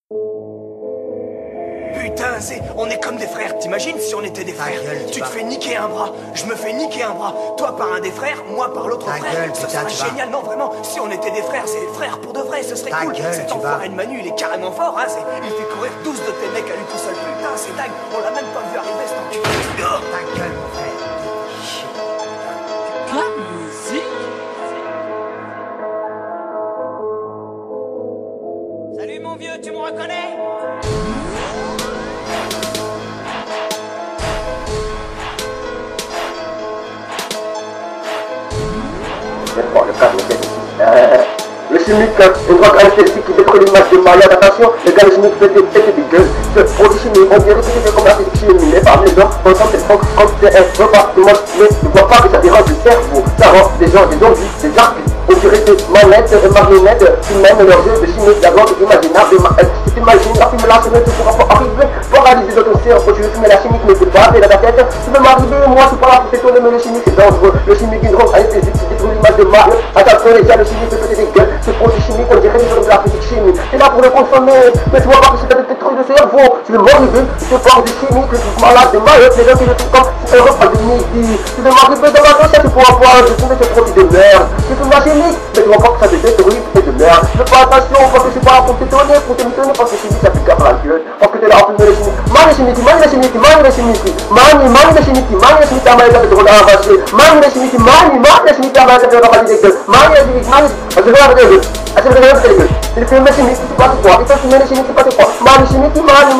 Putain, on est comme des frères. T'imagines si on était des frères? Tu te fais niquer un bras, je me fais niquer un bras. Toi par un des frères, moi par l'autre frère. Ce serait génial, non vraiment. Si on était des frères, c'est frères pour de vrai, ce serait cool. Cet enfoiré de Manu, il est carrément fort, hein. Il fait courir 12 de tes mecs à lui tout seul. Putain, c'est dingue. On l'a même pas vu arriver, cet enculé. Oh. Ta gueule, mon frère. La musique. Salut mon vieux, tu me reconnais? Bon, le cadre le chimique, une drogue anesthésique qui détruit l'image de malade. Attention, le gars, le chimique fait des gueules. Ce produit chimique, on dirait que c'est comme la physique chimique, mais par les gens, on sent que c'est comme c'est un repas de mode, mais ne voit pas que ça dérange le cerveau. Ça rend des gens, des zombies, des arcs. On dirait des manettes et marionnettes qui mènent leur jeu de chimique, la drogue imaginable. Si tu imagines la simulation, tu pourras pas arriver, paralyser notre cerveau. Tu veux fumer la chimique, mais c'est pas dans ta tête. Tu veux m'arriver, moi, je suis pas là pour t'étonner, mais le chimique, c'est dangereux. Le chimique, une drogue anesthésique qui détruit l'image de malade. Attention, les gars, le chimique peut péter des gueules. Ce produit chimique, on dirait de la physique chimique. C'est là pour le consommer, mais tu vois pas que c'est avec tes trucs de cerveau. Tu veux m'arriver, tu te parles de chimique, le truc malade, de malade, les gens qui le font comme c'est un repas de midi. Tu veux m'arriver dans ma tête, tu pourras pas, je fume ce produit de merde. Tu fumes la chimique, mais tu vois pas que ça te détruit, c'est de merde. Fais pas attention, parce que je suis pas là pour t'étonner, pour t'étonner, parce que chimique, ça pique à la gueule. Parce que t'es là en fumer le chimique. Mani le chimique, mani le chimique, mani le chimique. Mani le chimique, mani le chimique, mani le chimique, mani le chimique, mani le chimique, mani le chimique, mani le chimique, mani le chimique, mani le chimique. Il fait chimique, c'est pas quoi. Il fait fumer chimique, c'est pas quoi. Mani chimique, mani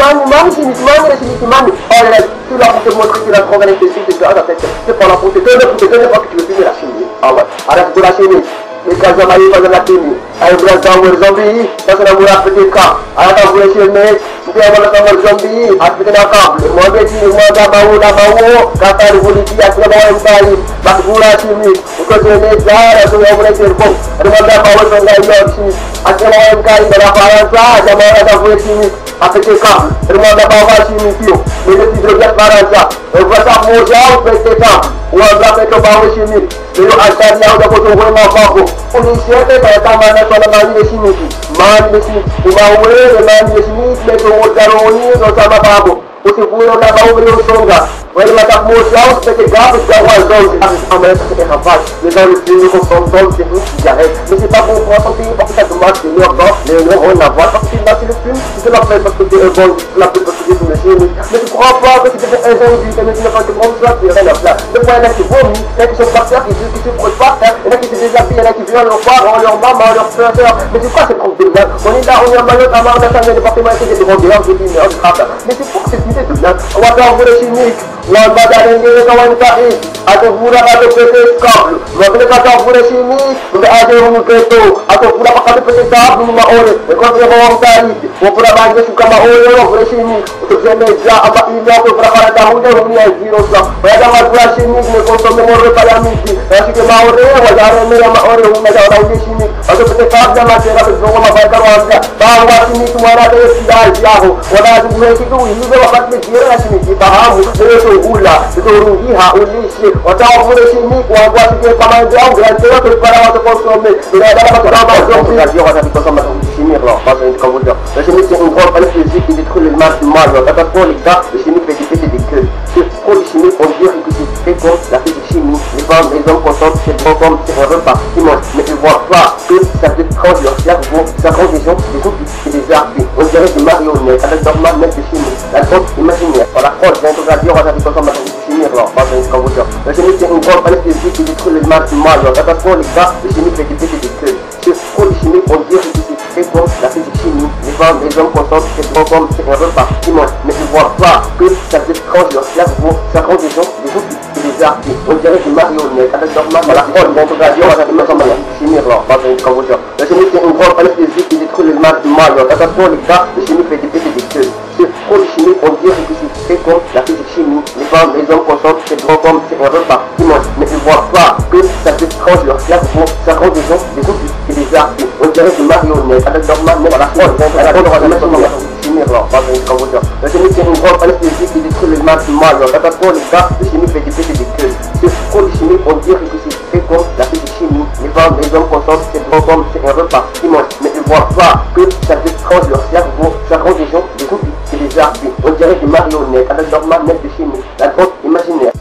chimique, mani le chimique, mani. Oh là là, tu l'as pour te montrer que la drogue anesthésique, c'est dans ta tête. C'est pas là pour te donner parce que tu veux fumer la chimie. Ah ouais, arrête de la chimie. Les cas de Marie, pas de la chimie. Ayo bulan tahun zombie, pasal nak bulan petika. Ada bulan sini, dia bulan tahun zombie. Aku kena kau. Mau beti, mau dah mau. Kata di polisi, aku dah bawa kali. Bak bulan sini, ukut ni jar, aku yang mulai terbang. Ada dah bawa sampai di sini. Aku bawa kali dah bawa sah, jangan ada bulan sini. Aku cekap, rumah dah bawa sini tu. Bila tidur kat barang sah. Lepas aku jauh petika. Uang berapa tu bawa sini. Lalu asal yang dah potong rumah aku. Polisi ada tak mana soal mani di sini. Mani di sini. Umawe mani di sini. Mereka utaroni sama babu. Usifuro na babu beli usonga. Wale matamu yao seperti gabu kwa wazozi. Amereka seperti rapaz. Les gens le plus consomment c'est une cigarette. Mais c'est pas bon pour la santé parce que ça demande des nerfs. Les nerfs on la voit parce que là c'est le film. Tu te l'appelles parce que tu es bon. Tu l'appelles parce que tu es une chimie. Mais tu crois pas que c'était un zombie. Mais tu n'as pas de grande joie. Tu es rien à plat. Le point là c'est vomi. Il y a qui sont par terre, qui se projettent par terre. Il y en a qui se déshabillent. Il y en a qui violent leurs parents, leurs mamans, leurs frères. Mais c'est quoi ces trucs de merde? On est là, on est en malotte à marre d'un famille département qui est des vendeurs, des mineurs, des trappes. Mais c'est quoi cette idée de merde? On va faire un volet chimique. On va faire un volet chimique. Atau pura kata PT skablu, makna kata pura sini, udah ada yang keto, atau pura kata PT skablu maore, kalau dia bawa tadi, pura banyak suka maore, pura sini, untuk jemeja apa ini atau pura kata tahu dia punya zero sah, pada pura sini, kalau memori pada misi, kalau kita maore, wajar mereka maore, mereka orang di sini, atau PT skablu macam apa, semua mereka warga, bawa sini semua ada yang jauh, wadah semua itu, ini bawa kat dia sini, kita hamu, dia tu ulah, itu rugi ha, ulisi. Orang boleh sini, orang buat sikit paman dia, orang tua tu para orang konsumsi. Bila ada macam apa, orang dia orang konsumsi di sini lah, pasal itu kamu dah. Di sini c'est une grande panne physique qui détruit le mal. Kata pour les gars, le chimique fait péter des gueules. C'est pour les chimiques, on dirait que c'est fait comme la physique chimie. Les femmes, les hommes consomment, c'est bon comme c'est un repas qui mange. Mais ils voient pas que ça détrange leur cerveau, ça rend des gens, des outils et des arcs. On dirait des marionnettes avec leur manette de chimie. La grosse imaginaire. Par la France, j'ai entendu dire, on a dit consommer di sini lah, pasal itu kamu dah. Di sini c'est une grande panne physique qui détruit le mal. Kata pour les gars, le chimique fait péter des gueules. C'est pour les chimiques, on dirait que c'est fait comme la physique chimie. Les femmes, les hommes consomment, c'est bon comme c'est un repas qui mange. Mais ils voient pas que ça détrange leur cerveau, ça rend des gens, des outils et des arcs. On dirait des marionnettes avec leur manette. Par la France, j'ai entendu dire, on a dit consommer di sini lah, pasal itu kamu dah. Di sini c'est une grande panne physique qui détruit le mal. Kata pour les gars, le chimique fait péter des gueules. C'est pour les chimiques, on dirait que c'est fait comme la physique chimie. Les femmes, les hommes consomment, c'est bon comme c'est un repas qui mange. Mais ils voient pas que ça détrange leur cerveau, ça rend des gens, des outils et des arcs. On dirait des marionnettes avec leur manette. Par la France, on a dit consommer di sini lah, pasal itu kamu dah. Di sini c'est une grande panne physique qui détruit le mal. Kata pour les gars, le chimique fait péter des gueules. C'est pour les chimiques, on dirait que c'est fait comme la physique chimie. Les femmes, les hommes consomment, c'est bon comme c'est un repas qui mange. Mais ils voient pas que ça détrange leur cerveau, ça dirait des marionnettes avec leurs manettes de chimie, la drogue imaginaire.